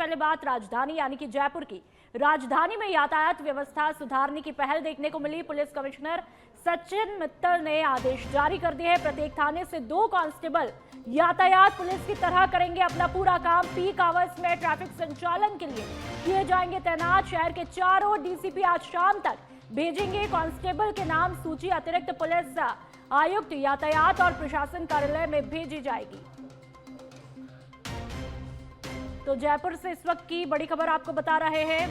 पहले बात राजधानी यानी कि जयपुर की। राजधानी में यातायात व्यवस्था सुधारने की पहल देखने को मिली। पुलिस कमिश्नर सचिन मित्तल ने आदेश जारी कर दिए हैं। प्रत्येक थाने से 2 कांस्टेबल यातायात पुलिस की तरह करेंगे अपना पूरा काम। पीक आवर्स में ट्रैफिक संचालन के लिए किए जाएंगे तैनात। शहर के चारों डीसीपी आज शाम तक भेजेंगे कांस्टेबल के नाम सूची अतिरिक्त पुलिस आयुक्त यातायात और प्रशासन कार्यालय में भेजी जाएगी। तो जयपुर से इस वक्त की बड़ी खबर आपको बता रहे हैं।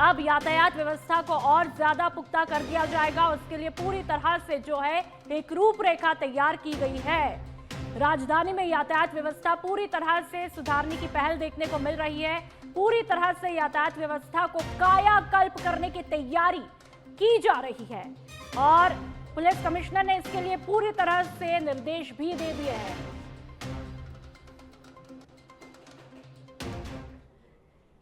अब यातायात व्यवस्था को और ज्यादा पुख्ता कर दिया जाएगा। उसके लिए पूरी तरह से जो है एक रूपरेखा तैयार की गई है। राजधानी में यातायात व्यवस्था पूरी तरह से सुधारने की पहल देखने को मिल रही है। पूरी तरह से यातायात व्यवस्था को कायाकल्प करने की तैयारी की जा रही है और पुलिस कमिश्नर ने इसके लिए पूरी तरह से निर्देश भी दे दिए हैं।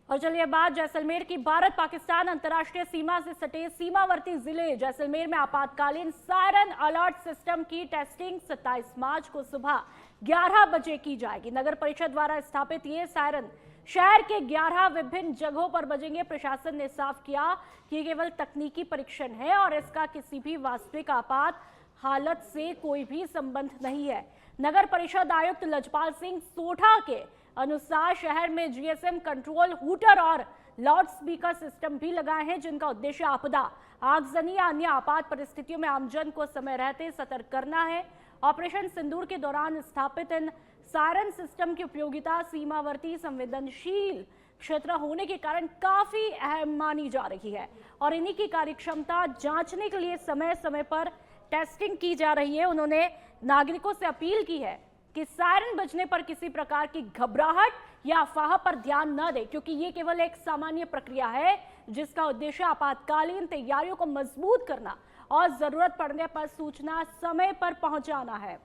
और चलिए बात जैसलमेर की। भारत पाकिस्तान अंतर्राष्ट्रीय सीमा से सटे सीमावर्ती जिले जैसलमेर में आपातकालीन सायरन अलर्ट सिस्टम की टेस्टिंग 27 मार्च को सुबह 11 बजे की जाएगी। नगर परिषद द्वारा स्थापित ये सायरन शहर के 11 विभिन्न जगहों पर बजेंगे। प्रशासन ने साफ किया कि ये केवल तकनीकी परीक्षण है और इसका किसी भी वास्तविक आपात हालत से कोई भी संबंध नहीं है। नगर परिषद आयुक्त लजपाल सिंह सोठा के अनुसार शहर में जीएसएम कंट्रोल हूटर और लाउड स्पीकर सिस्टम भी लगाए हैं, जिनका उद्देश्य आपदा, आगजनी या अन्य आपात परिस्थितियों में आमजन को समय रहते सतर्क करना है। ऑपरेशन सिंदूर के दौरान स्थापित इन सायरन सिस्टम की उपयोगिता सीमावर्ती संवेदनशील क्षेत्र होने के कारण काफी अहम मानी जा रही है और इन्हीं की कार्यक्षमता जांचने के लिए समय समय पर टेस्टिंग की जा रही है। उन्होंने नागरिकों से अपील की है कि सायरन बजने पर किसी प्रकार की घबराहट या अफवाह पर ध्यान न दें, क्योंकि ये केवल एक सामान्य प्रक्रिया है जिसका उद्देश्य आपातकालीन तैयारियों को मजबूत करना और जरूरत पड़ने पर सूचना समय पर पहुंचाना है।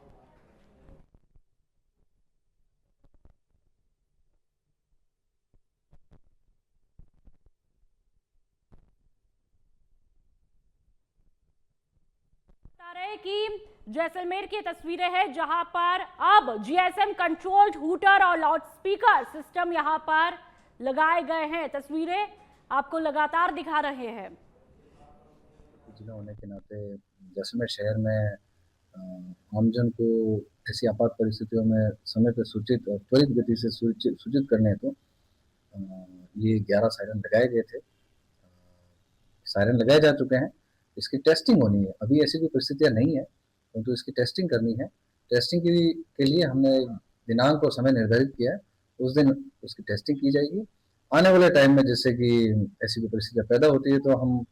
कि जैसलमेर की तस्वीरें हैं जहां पर अब जीएसएम कंट्रोल्ड हूटर और लाउड स्पीकर सिस्टम यहां पर लगाए गए हैं। तस्वीरें आपको लगातार दिखा रहे हैं। जिला होने के नाते जैसलमेर शहर में आमजन को ऐसी आपात परिस्थितियों में समय पर सूचित और त्वरित गति से सूचित करने हेतु ये 11 सायरन लगाए गए थे। सायरन लगाए जा चुके हैं। इसकी टेस्टिंग होनी है। अभी ऐसी कोई परिस्थितियां नहीं है, परंतु इसकी टेस्टिंग करनी है। टेस्टिंग के लिए हमने दिनांक और समय निर्धारित किया है। उस दिन उसकी टेस्टिंग की जाएगी। आने वाले टाइम में जैसे कि ऐसी कोई परिस्थितियां पैदा होती है तो हम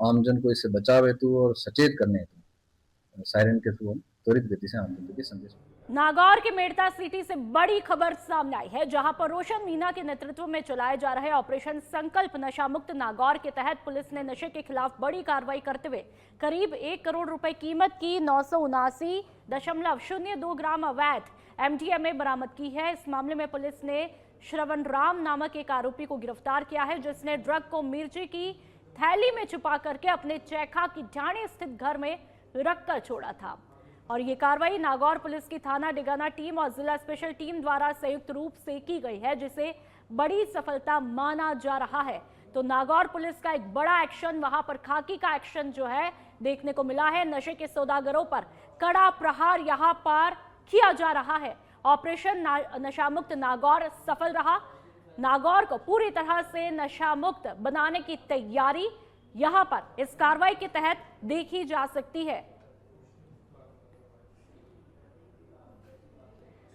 आमजन को इससे बचाव हेतु और सचेत करने हेतु सायरन के थ्रू हम त्वरित गति से आमजन के संदेश। नागौर के मेड़ता सिटी से बड़ी खबर सामने आई है, जहां पर रोशन मीना के नेतृत्व में चलाए जा रहे ऑपरेशन संकल्प नशा मुक्त नागौर के तहत पुलिस ने नशे के खिलाफ बड़ी कार्रवाई करते हुए करीब 1 करोड़ रुपए कीमत की 979.02 ग्राम अवैध एमडीएमए बरामद की है। इस मामले में पुलिस ने श्रवण राम नामक एक आरोपी को गिरफ्तार किया है, जिसने ड्रग को मिर्ची की थैली में छुपा करके अपने चैखा की ढाणी स्थित घर में रखकर छोड़ा था। और ये कार्रवाई नागौर पुलिस की थाना डिगाना टीम और जिला स्पेशल टीम द्वारा संयुक्त रूप से की गई है, जिसे बड़ी सफलता माना जा रहा है। तो नागौर पुलिस का एक बड़ा एक्शन, वहां पर खाकी का एक्शन जो है देखने को मिला है। नशे के सौदागरों पर कड़ा प्रहार यहां पर किया जा रहा है। ऑपरेशन नशामुक्त नागौर सफल रहा। नागौर को पूरी तरह से नशामुक्त बनाने की तैयारी यहां पर इस कार्रवाई के तहत देखी जा सकती है।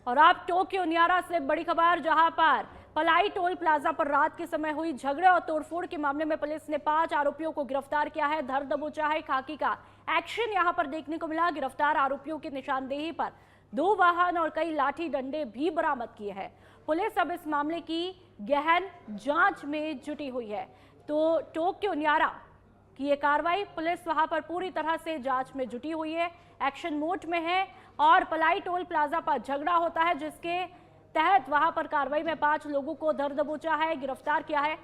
और आप टोक्यो उनियारा से बड़ी खबर, जहां पर पलाई टोल प्लाजा पर रात के समय हुई झगड़े और तोड़फोड़ के मामले में पुलिस ने 5 आरोपियों को गिरफ्तार किया है। धर दबोचा है खाकी का एक्शन यहां पर देखने को मिला। गिरफ्तार आरोपियों की निशानदेही पर 2 वाहन और कई लाठी डंडे भी बरामद किए हैं। पुलिस अब इस मामले की गहन जांच में जुटी हुई है। तो टोक्यो उनियारा की ये कार्रवाई, पुलिस वहां पर पूरी तरह से जांच में जुटी हुई है, एक्शन मोड में है। और पलाई टोल प्लाजा पर झगड़ा होता है, जिसके तहत वहां पर कार्रवाई में 5 लोगों को धर दबोचा है, गिरफ्तार किया है।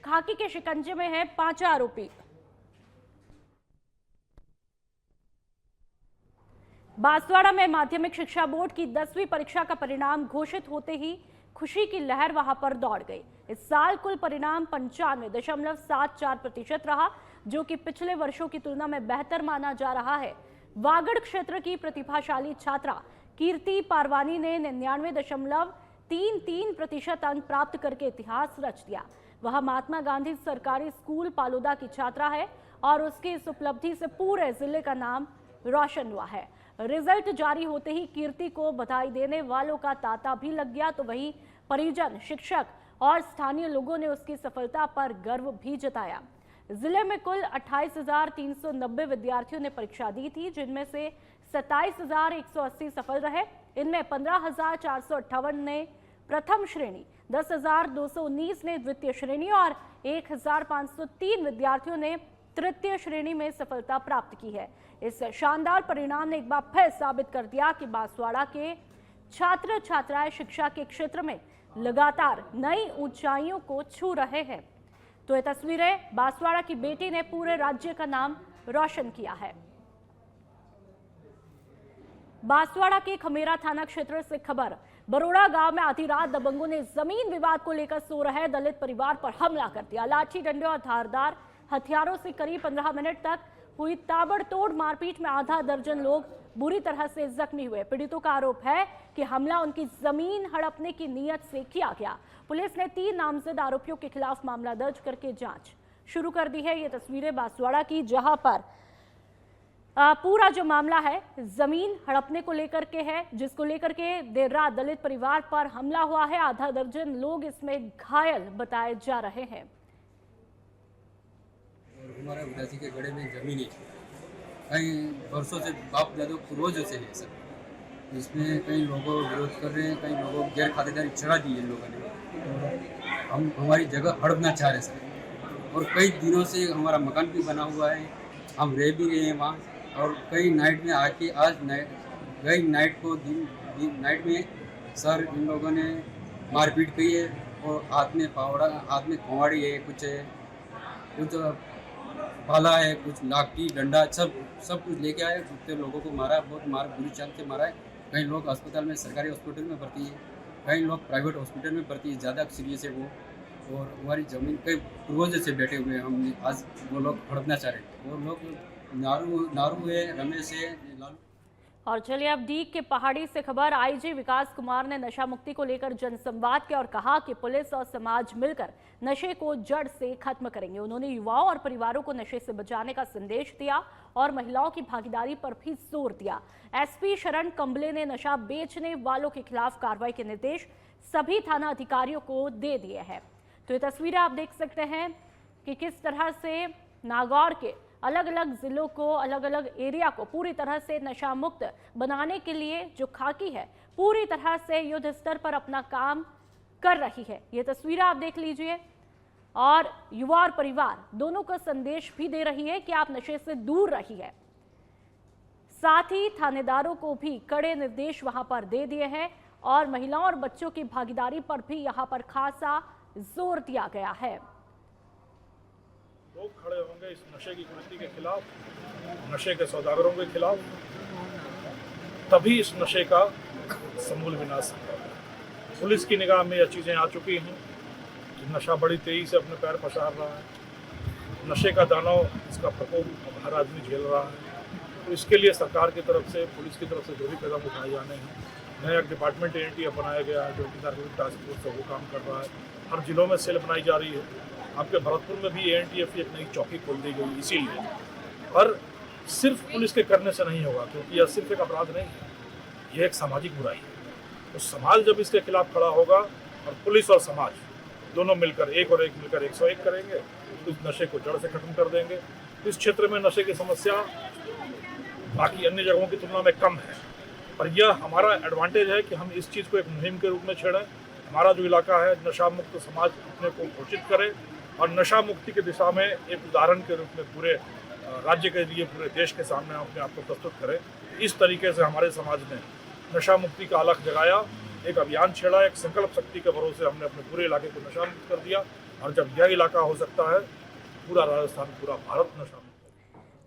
खाकी के शिकंजे में है 5 आरोपी। बांसवाड़ा में माध्यमिक शिक्षा बोर्ड की 10वीं परीक्षा का परिणाम घोषित होते ही खुशी की लहर वहां पर दौड़ गई। इस साल कुल परिणाम 95.74% रहा, जो कि पिछले वर्षों की तुलना में बेहतर माना जा रहा है। वागड़ क्षेत्र की प्रतिभाशाली छात्रा कीर्ति पारवानी ने 99.33% अंक प्राप्त करके इतिहास रच दिया। वह महात्मा गांधी सरकारी स्कूल पालोदा की छात्रा है और उसकी इस उपलब्धि से पूरे जिले का नाम रोशन हुआ है। रिजल्ट जारी होते ही कीर्ति को बधाई देने वालों का तांता भी लग गया, तो वहीं परिजन, शिक्षक और स्थानीय लोगों ने उसकी सफलता पर गर्व भी जताया। जिले में कुल 28,390 विद्यार्थियों ने परीक्षा दी थी, जिनमें से 27,180 सफल रहे। इनमें 15,458 ने प्रथम श्रेणी, 10,219 ने द्वितीय श्रेणी और 1,503 विद्यार्थियों ने तृतीय श्रेणी में सफलता प्राप्त की है। इस शानदार परिणाम ने एक बार फिर साबित कर दिया कि बांसवाड़ा के छात्र छात्राएं शिक्षा के क्षेत्र में लगातार नई ऊंचाइयों को छू रहे हैं। तो ये तस्वीरें बांसवाड़ा की बेटी ने पूरे राज्य का नाम रोशन किया है। बांसवाड़ा के खमेरा थाना क्षेत्र से खबर, बरोड़ा गांव में आधी रात दबंगों ने जमीन विवाद को लेकर सो रहे दलित परिवार पर हमला कर दिया। लाठी डंडे और धारदार हथियारों से करीब 15 मिनट तक हुई ताबड़तोड़ मारपीट में आधा दर्जन लोग बुरी तरह से जख्मी हुए। पीड़ितों का आरोप है कि हमला उनकी जमीन हड़पने की नीयत से किया गया। पुलिस ने 3 नामजद आरोपियों के खिलाफ मामला दर्ज करके जांच शुरू कर दी है। ये तस्वीरें बांसवाड़ा की, जहां पर पूरा जो मामला है जमीन हड़पने को लेकर के है, जिसको लेकर के देर रात दलित परिवार पर हमला हुआ है। आधा दर्जन लोग इसमें घायल बताए जा रहे हैं। और हमारे पिताजी के गड़े में जमीन है, कई वर्षों से बाप दादों पूर्वजों से है सर। इसमें कई लोगों विरोध कर रहे हैं, कई लोगों गैर खातेदारी चढ़ा दी है लोगों ने। हम हमारी जगह हड़पना चाह रहे सर, और कई दिनों से हमारा मकान भी बना हुआ है, हम रह भी रहे हैं वहाँ। और कई नाइट में आके आज गई नाइट को नाइट में सर इन लोगों ने मारपीट की है, और हाथ में फावड़ा, हाथ में कुंवाड़ी है, कुछ भाला है, कुछ लाठी डंडा, सब कुछ लेके आए। कुछ लोगों को मारा, बहुत बुरी चाल से मारा है। कई लोग अस्पताल में, सरकारी हॉस्पिटल में भर्ती है, कई लोग प्राइवेट हॉस्पिटल में भर्ती है, ज़्यादा सीरियस है वो। और हमारी ज़मीन कई पूर्वजों से बैठे हुए हैं, हम आज वो लोग हड़पना चाह रहे हैं। वो लोग नारू है, रमेश है, लालू। और चलिए अब डीग के पहाड़ी से खबर, आईजी विकास कुमार ने नशा मुक्ति को लेकर जनसंवाद किया और कहा कि पुलिस और समाज मिलकर नशे को जड़ से खत्म करेंगे। उन्होंने युवाओं और परिवारों को नशे से बचाने का संदेश दिया और महिलाओं की भागीदारी पर भी जोर दिया। एसपी शरण कंबले ने नशा बेचने वालों के खिलाफ कार्रवाई के निर्देश सभी थाना अधिकारियों को दे दिए हैं। तो ये तस्वीरें आप देख सकते हैं कि किस तरह से नागौर के अलग अलग जिलों को, अलग अलग एरिया को पूरी तरह से नशा मुक्त बनाने के लिए जो खाकी है पूरी तरह से युद्ध स्तर पर अपना काम कर रही है। ये तस्वीरें आप देख लीजिए, और युवा और परिवार दोनों का संदेश भी दे रही है कि आप नशे से दूर रहिए। साथ ही थानेदारों को भी कड़े निर्देश वहां पर दे दिए हैं और महिलाओं और बच्चों की भागीदारी पर भी यहां पर खासा जोर दिया गया है। लोग खड़े होंगे इस नशे की कुरीति के खिलाफ, नशे के सौदागरों के खिलाफ, तभी इस नशे का समूल विनाश है। पुलिस की निगाह में यह चीज़ें आ चुकी हैं कि नशा बड़ी तेजी से अपने पैर पसार रहा है। नशे का दानव, इसका प्रकोप अब हर आदमी झेल रहा है। तो इसके लिए सरकार की तरफ से, पुलिस की तरफ से जो भी कदम उठाए जाने हैं, नया डिपार्टमेंट एनटीएफ बनाया गया है जो कि नारकोटिक टास्क फोर्स से वो काम कर रहा है। हर जिलों में सेल बनाई जा रही है। आपके भरतपुर में भी एनटीएफ की एक नई चौकी खोल दी गई इसीलिए। पर सिर्फ पुलिस के करने से नहीं होगा, क्योंकि यह सिर्फ एक अपराध नहीं है, यह एक सामाजिक बुराई है। तो समाज जब इसके खिलाफ खड़ा होगा और पुलिस और समाज दोनों मिलकर एक मिलकर 101 करेंगे तो इस नशे को जड़ से खत्म कर देंगे। इस क्षेत्र में नशे की समस्या बाकी अन्य जगहों की तुलना में कम है, पर यह हमारा एडवांटेज है कि हम इस चीज़ को एक मुहिम के रूप में छेड़ें। हमारा जो इलाका है नशा मुक्त समाज अपने को घोषित करे और नशा मुक्ति की दिशा में एक उदाहरण के रूप में पूरे राज्य के लिए, पूरे देश के सामने अपने आप को प्रस्तुत करें। इस तरीके से हमारे समाज ने नशा मुक्ति का अलख जगाया, एक अभियान छेड़ा, एक संकल्प शक्ति के भरोसे हमने अपने पूरे इलाके को नशा मुक्त कर दिया। और जब यह इलाका हो सकता है, पूरा राजस्थान, पूरा भारत नशा मुक्त।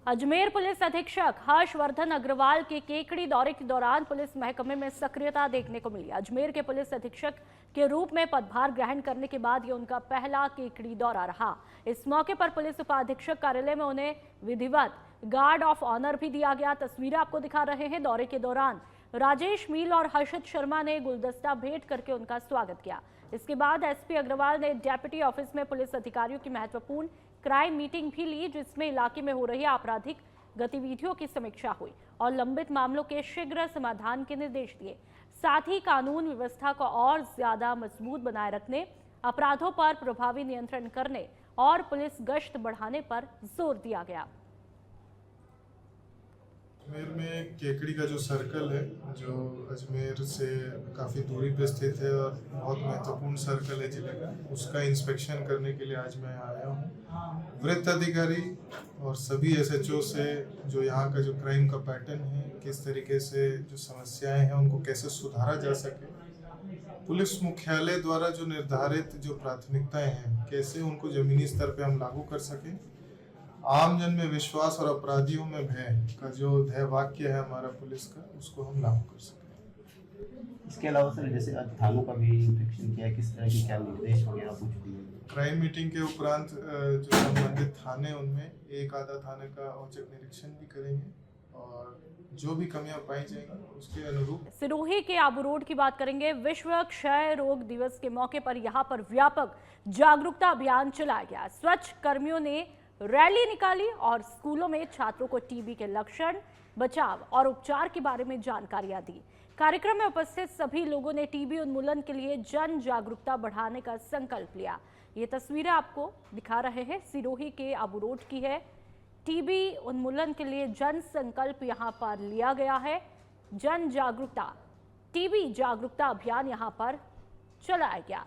अजमेर पुलिस अधीक्षक हर्षवर्धन अग्रवाल के केकड़ी दौरे के दौरान पुलिस महकमे में सक्रियता देखने को मिली। अजमेर के पुलिस अधीक्षक के रूप में पदभार ग्रहण करने के बाद ये उनका पहला केकड़ी दौरा रहा। इस मौके पर पुलिस उपाधीक्षक कार्यालय में उन्हें विधिवत गार्ड ऑफ ऑनर भी दिया गया। तस्वीरें आपको दिखा रहे हैं। दौरे के दौरान राजेश मील और हर्षित शर्मा ने गुलदस्ता भेंट करके उनका स्वागत किया। इसके बाद एसपी अग्रवाल ने डेप्यूटी ऑफिस में पुलिस अधिकारियों की महत्वपूर्ण क्राइम मीटिंग भी ली, जिसमें इलाके में हो रही आपराधिक गतिविधियों की समीक्षा हुई और लंबित मामलों के शीघ्र समाधान के निर्देश दिए। साथ ही कानून व्यवस्था को और ज्यादा मजबूत बनाए रखने, अपराधों पर प्रभावी नियंत्रण करने और पुलिस गश्त बढ़ाने पर जोर दिया गया। अजमेर में केकड़ी का जो सर्कल है, जो अजमेर से काफ़ी दूरी पे स्थित है और बहुत महत्वपूर्ण सर्कल है जिले का, उसका इंस्पेक्शन करने के लिए आज मैं आया हूँ। वृत्त अधिकारी और सभी एसएचओ से जो यहाँ का जो क्राइम का पैटर्न है, किस तरीके से जो समस्याएं हैं उनको कैसे सुधारा जा सके, पुलिस मुख्यालय द्वारा जो निर्धारित जो प्राथमिकताएं हैं कैसे उनको जमीनी स्तर पे हम लागू कर सकें, आम जन में विश्वास और अपराधियों में भय का जो ध्येय वाक्य है हमारा पुलिस का, उसको हम लागू कर सकें। इसके अलावा सर जैसे आज थानों का भी इंस्पेक्शन किया, किस तरह के क्या निर्देश वगैरह कुछ दिए? क्राइम मीटिंग के उपरांत जो संबंधित थाने उनमें एक आधा थाने का औचक निरीक्षण भी करेंगे और जो भी कमियां पाई जाएंगी उसके अनुरूप। सिरोही के आबू रोड की बात करेंगे। विश्व क्षय रोग दिवस के मौके पर यहां पर व्यापक जागरूकता अभियान चलाया गया। स्वच्छ कर्मियों ने रैली निकाली और स्कूलों में छात्रों को टीबी के लक्षण, बचाव और उपचार के बारे में जानकारियां दी। कार्यक्रम में उपस्थित सभी लोगों ने टीबी उन्मूलन के लिए जन जागरूकता बढ़ाने का संकल्प लिया। ये तस्वीरें आपको दिखा रहे हैं, सिरोही के आबू रोड की है। टीबी उन्मूलन के लिए जन संकल्प यहां पर लिया गया है। जन जागरूकता, टीबी जागरूकता अभियान यहां पर चलाया गया।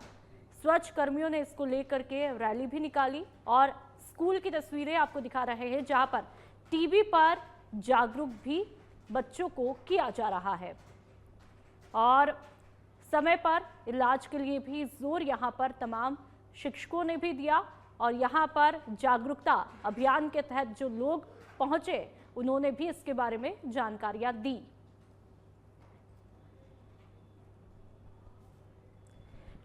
स्वच्छ कर्मियों ने इसको लेकर के रैली भी निकाली और स्कूल की तस्वीरें आपको दिखा रहे हैं, जहां पर टीबी पर जागरूक भी बच्चों को किया जा रहा है और समय पर इलाज के लिए भी जोर यहां पर तमाम शिक्षकों ने भी दिया और यहां पर जागरूकता अभियान के तहत जो लोग पहुंचे उन्होंने भी इसके बारे में जानकारियां दी।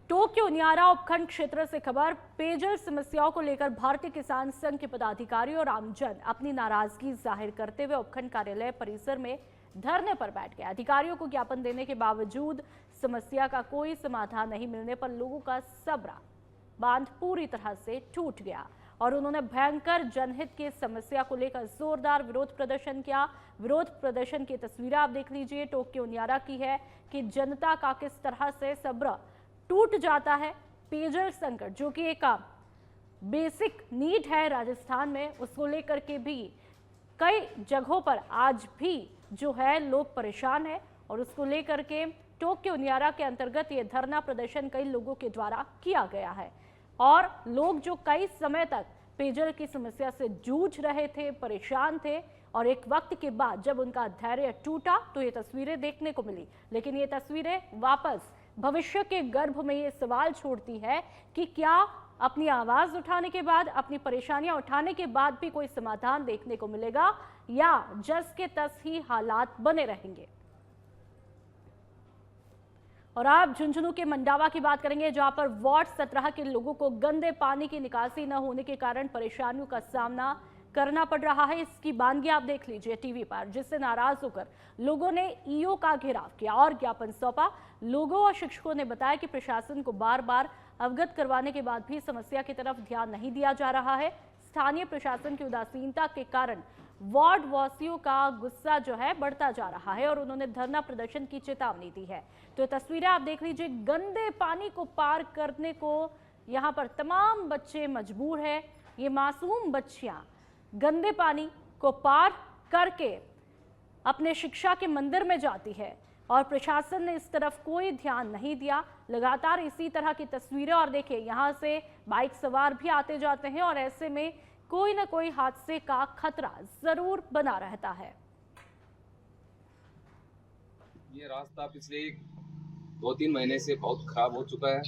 टोक्यो न्यारा उपखंड क्षेत्र से खबर। पेयजल समस्याओं को लेकर भारतीय किसान संघ के पदाधिकारी और आमजन अपनी नाराजगी जाहिर करते हुए उपखंड कार्यालय परिसर में धरने पर बैठ गए। अधिकारियों को ज्ञापन देने के बावजूद समस्या का कोई समाधान नहीं मिलने पर लोगों का सब्र बांध पूरी तरह से टूट गया और उन्होंने भयंकर जनहित की समस्या को लेकर जोरदार विरोध प्रदर्शन किया। विरोध प्रदर्शन की तस्वीरें आप देख लीजिए, टोक्यो न्यारा की है कि जनता का किस तरह से सब्र टूट जाता है। पेयजल संकट जो कि एक बेसिक नीड है राजस्थान में, उसको लेकर के भी कई जगहों पर आज भी जो है लोग परेशान हैं और उसको लेकर के टोक्यो न्यारा के अंतर्गत ये धरना प्रदर्शन कई लोगों के द्वारा किया गया है और लोग जो कई समय तक पेयजल की समस्या से जूझ रहे थे, परेशान थे और एक वक्त के बाद जब उनका धैर्य टूटा तो ये तस्वीरें देखने को मिली। लेकिन ये तस्वीरें वापस भविष्य के गर्भ में ये सवाल छोड़ती है कि क्या अपनी आवाज उठाने के बाद, अपनी परेशानियां उठाने के बाद भी कोई समाधान देखने को मिलेगा या जस के तस ही हालात बने रहेंगे। और आप झुंझुनू के मंडावा की बात करेंगे, जहां पर वार्ड 17 के लोगों को गंदे पानी की निकासी न होने के कारण परेशानियों का सामना करना पड़ रहा है। इसकी बानगी आप देख लीजिए टीवी पर, जिससे नाराज होकर लोगों ने ईओ का घेराव किया और ज्ञापन सौंपा। लोगों और शिक्षकों ने बताया कि प्रशासन को बार बार अवगत करवाने के बाद भी समस्या की तरफ ध्यान नहीं दिया जा रहा है। स्थानीय प्रशासन की उदासीनता के कारण वार्ड वासियों का गुस्सा जो है बढ़ता जा रहा है और उन्होंने धरना प्रदर्शन की चेतावनी दी है। तो तस्वीरें आप देख लीजिए, गंदे पानी को पार करने को यहाँ पर तमाम बच्चे मजबूर हैं। ये मासूम बच्चियां गंदे पानी को पार करके अपने शिक्षा के मंदिर में जाती है और प्रशासन ने इस तरफ कोई ध्यान नहीं दिया। लगातार इसी तरह की तस्वीरें, और देखिए यहाँ से बाइक सवार भी आते जाते हैं और ऐसे में कोई ना कोई हादसे का खतरा जरूर बना रहता है। ये रास्ता पिछले 2-3 महीने से बहुत खराब हो चुका है।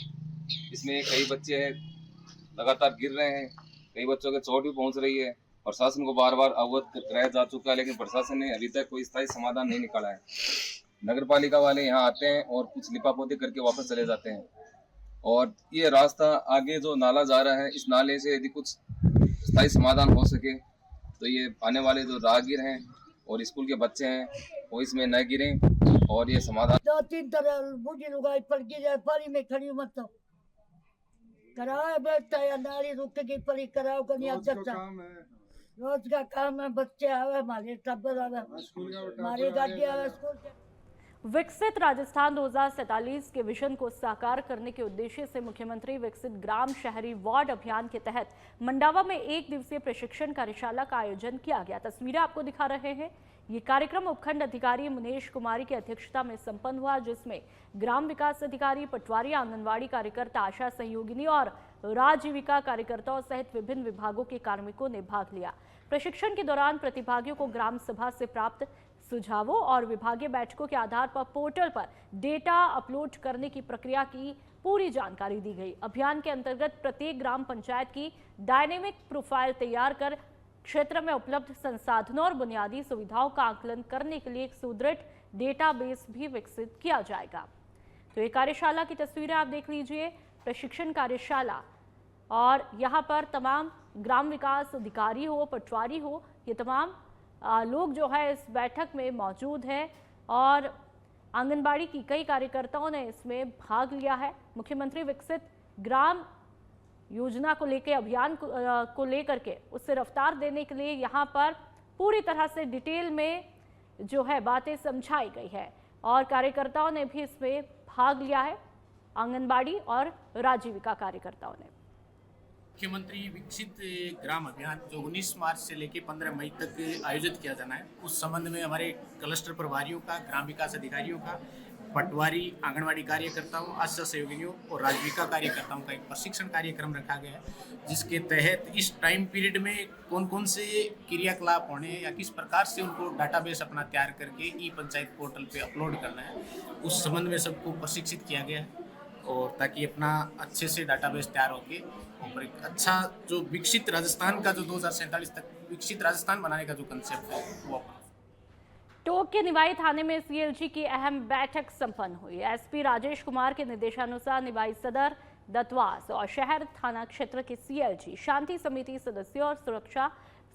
इसमें कई बच्चे लगातार गिर रहे हैं, कई बच्चों के चोट भी पहुंच रही है। प्रशासन को बार बार अवगत कराया जा चुका है, लेकिन प्रशासन ने अभी तक कोई स्थायी समाधान नहीं निकाला है। नगर पालिका वाले यहाँ आते हैं और कुछ लिपापोती करके वापस चले जाते हैं। और ये रास्ता आगे जो नाला जा रहा है, इस नाले से यदि कुछ स्थायी समाधान हो सके तो ये आने वाले जो राहगीर हैं और स्कूल के बच्चे हैं वो इसमें न गिरें और ये समाधान। 2-3 तरह बूढ़ी लुगाई पड़ गई पानी में खड़ी मतलब कराओ बैठता या नाली रुक गई पड़ी कराओ कहीं रोज का काम है। बच्चे आवे हमारे टब्बर आवे हमारी गाड़ी आवे स्कूल के। विकसित राजस्थान 2047 के विजन को साकार करने के उद्देश्य से मुख्यमंत्री विकसित ग्राम शहरी वार्ड अभियान के तहत मंडावा में 1 दिवसीय प्रशिक्षण कार्यशाला का आयोजन किया गया। तस्वीरें आपको दिखा रहे हैं। ये कार्यक्रम उपखंड अधिकारी मुनेश कुमारी की अध्यक्षता में संपन्न हुआ, जिसमें ग्राम विकास अधिकारी, पटवारी, आंगनवाड़ी कार्यकर्ता, आशा सहयोगिनी और राजीविका कार्यकर्ताओं सहित विभिन्न विभागों के कार्मिकों ने भाग लिया। प्रशिक्षण के दौरान प्रतिभागियों को ग्राम सभा से प्राप्त सुझावों और विभागीय बैठकों के आधार पर पोर्टल पर डेटा अपलोड करने की प्रक्रिया की पूरी जानकारी दी गई। अभियान के अंतर्गत प्रत्येक ग्राम पंचायत की डायनेमिक प्रोफाइल तैयार कर क्षेत्र में उपलब्ध संसाधनों और बुनियादी सुविधाओं का आकलन करने के लिए एक सुदृढ़ डेटाबेस भी विकसित किया जाएगा। तो ये कार्यशाला की तस्वीरें आप देख लीजिए। प्रशिक्षण कार्यशाला और यहाँ पर तमाम ग्राम विकास अधिकारी हो, पटवारी हो, ये तमाम लोग जो है इस बैठक में मौजूद हैं और आंगनबाड़ी की कई कार्यकर्ताओं ने इसमें भाग लिया है। मुख्यमंत्री विकसित ग्राम योजना को लेकर, अभियान को लेकर के उससे रफ्तार देने के लिए यहाँ पर पूरी तरह से डिटेल में जो है बातें समझाई गई है और कार्यकर्ताओं ने भी इसमें भाग लिया है, आंगनबाड़ी और राजीविका कार्यकर्ताओं ने। मुख्यमंत्री विकसित ग्राम अभियान जो 19 मार्च से लेकर 15 मई तक आयोजित किया जाना है, उस संबंध में हमारे क्लस्टर प्रभारियों का, ग्राम विकास अधिकारियों का, पटवारी, आंगनवाड़ी कार्यकर्ताओं, आशा सहयोगिनियों और राजविका कार्यकर्ताओं का एक प्रशिक्षण कार्यक्रम रखा गया है, जिसके तहत इस टाइम पीरियड में कौन कौन से क्रियाकलाप होने या किस प्रकार से उनको डाटाबेस अपना तैयार करके ई पंचायत पोर्टल पे अपलोड करना है, उस संबंध में सबको प्रशिक्षित किया गया है और ताकि अपना अच्छे से डाटाबेस तैयार होके और एक अच्छा जो विकसित राजस्थान का जो 2047 तक विकसित राजस्थान बनाने का जो कंसेप्ट है वो। टोंक के निवाई थाने में सीएलजी की अहम बैठक संपन्न हुई। एसपी राजेश कुमार के निर्देशानुसार निवाई सदर, दत्वास और शहर थाना क्षेत्र के सीएलजी, शांति समिति सदस्यों और सुरक्षा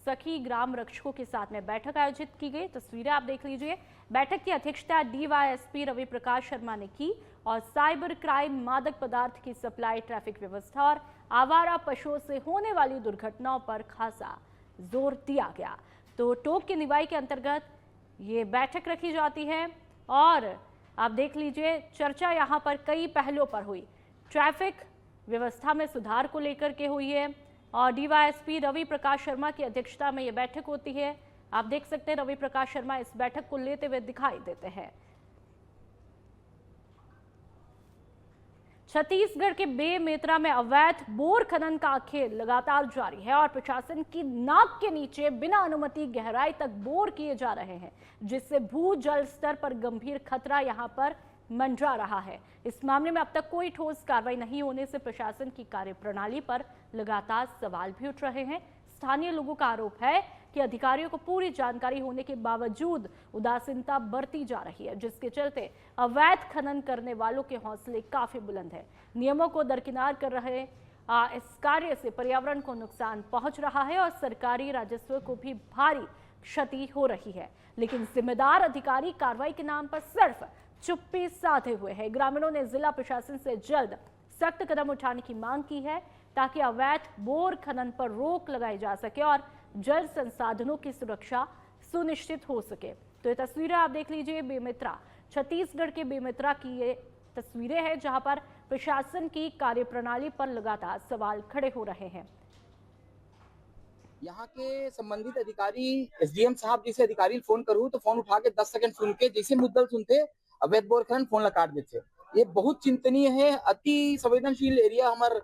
सखी ग्राम रक्षकों के साथ में बैठक आयोजित की गई। तस्वीरें आप देख लीजिए। बैठक की अध्यक्षता डीवाईएसपी रवि प्रकाश शर्मा ने की और साइबर क्राइम, मादक पदार्थ की सप्लाई, ट्रैफिक व्यवस्था और आवारा पशुओं से होने वाली दुर्घटनाओं पर खासा जोर दिया गया। तो टोंक के निवाई के अंतर्गत ये बैठक रखी जाती है और आप देख लीजिए चर्चा यहाँ पर कई पहलुओं पर हुई। ट्रैफिक व्यवस्था में सुधार को लेकर के हुई है और डीवाईएसपी रवि प्रकाश शर्मा की अध्यक्षता में ये बैठक होती है। आप देख सकते हैं रवि प्रकाश शर्मा इस बैठक को लेते हुए दिखाई देते हैं। छत्तीसगढ़ के बेमेतरा में अवैध बोर खनन का खेल लगातार जारी है और प्रशासन की नाक के नीचे बिना अनुमति गहराई तक बोर किए जा रहे हैं, जिससे भू जल स्तर पर गंभीर खतरा यहां पर मंडरा रहा है। इस मामले में अब तक कोई ठोस कार्रवाई नहीं होने से प्रशासन की कार्यप्रणाली पर लगातार सवाल भी उठ रहे हैं। स्थानीय लोगों का आरोप है कि अधिकारियों को पूरी जानकारी होने के बावजूद उदासीनता बरती जा रही है, जिसके चलते अवैध खनन करने वालों के हौसले काफी बुलंद है। नियमों को दरकिनार कर रहे इस कार्य से पर्यावरण को नुकसान पहुंच रहा है और सरकारी राजस्व को भी भारी क्षति हो रही है, लेकिन जिम्मेदार अधिकारी कार्रवाई के नाम पर सिर्फ चुप्पी साधे हुए हैं। ग्रामीणों ने जिला प्रशासन से जल्द सख्त कदम उठाने की मांग की है ताकि अवैध बोर खनन पर रोक लगाई जा सके और जल संसाधनों की सुरक्षा सुनिश्चित हो सके। तो ये तस्वीरें आप देख लीजिए बेमेतरा, छत्तीसगढ़ के बेमेतरा की ये तस्वीरें हैं जहां पर प्रशासन की कार्यप्रणाली पर लगातार सवाल खड़े हो रहे हैं। यहाँ के संबंधित अधिकारी एसडीएम साहब जैसे अधिकारी फोन करूँ तो फोन उठा के 10 सेकंड सुन के जैसे मुद्दल सुनते अवैध बोर खनन फोन लगा देते। ये बहुत चिंतनीय है। अति संवेदनशील एरिया हमारे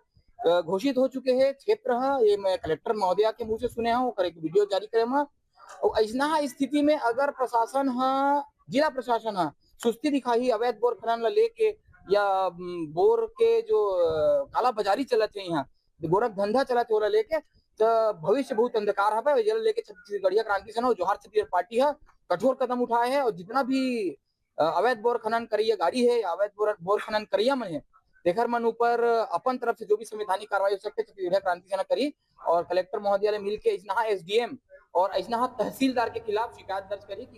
घोषित हो चुके हैं क्षेत्र है। ये मैं कलेक्टर महोदया के मुंह से सुने हूँ और एक वीडियो जारी करे और ऐसा स्थिति में अगर प्रशासन जिला प्रशासन सुस्ती दिखाई अवैध बोर खनन लेके या बोर के जो काला बाजारी चलते हैं, यहाँ गोरख धंधा चलते हो लेके, तो भविष्य बहुत अंधकार है। जल लेके छत्तीसगढ़िया क्रांति सेना जोहार छत्तीसगढ़ पार्टी है कठोर कदम उठाए है और जितना भी अवैध बोर खनन करिए गाड़ी है, अवैध बोर खनन करिया मन है, तेखर मन ऊपर अपन तरफ से जो भी संवैधानिक कार्रवाई हो सकते छत्तीसगढ़ क्रांति सेना करी और कलेक्टर महोदय मिल के इसना एसडीएम और इसना तहसीलदार के खिलाफ शिकायत दर्ज करी।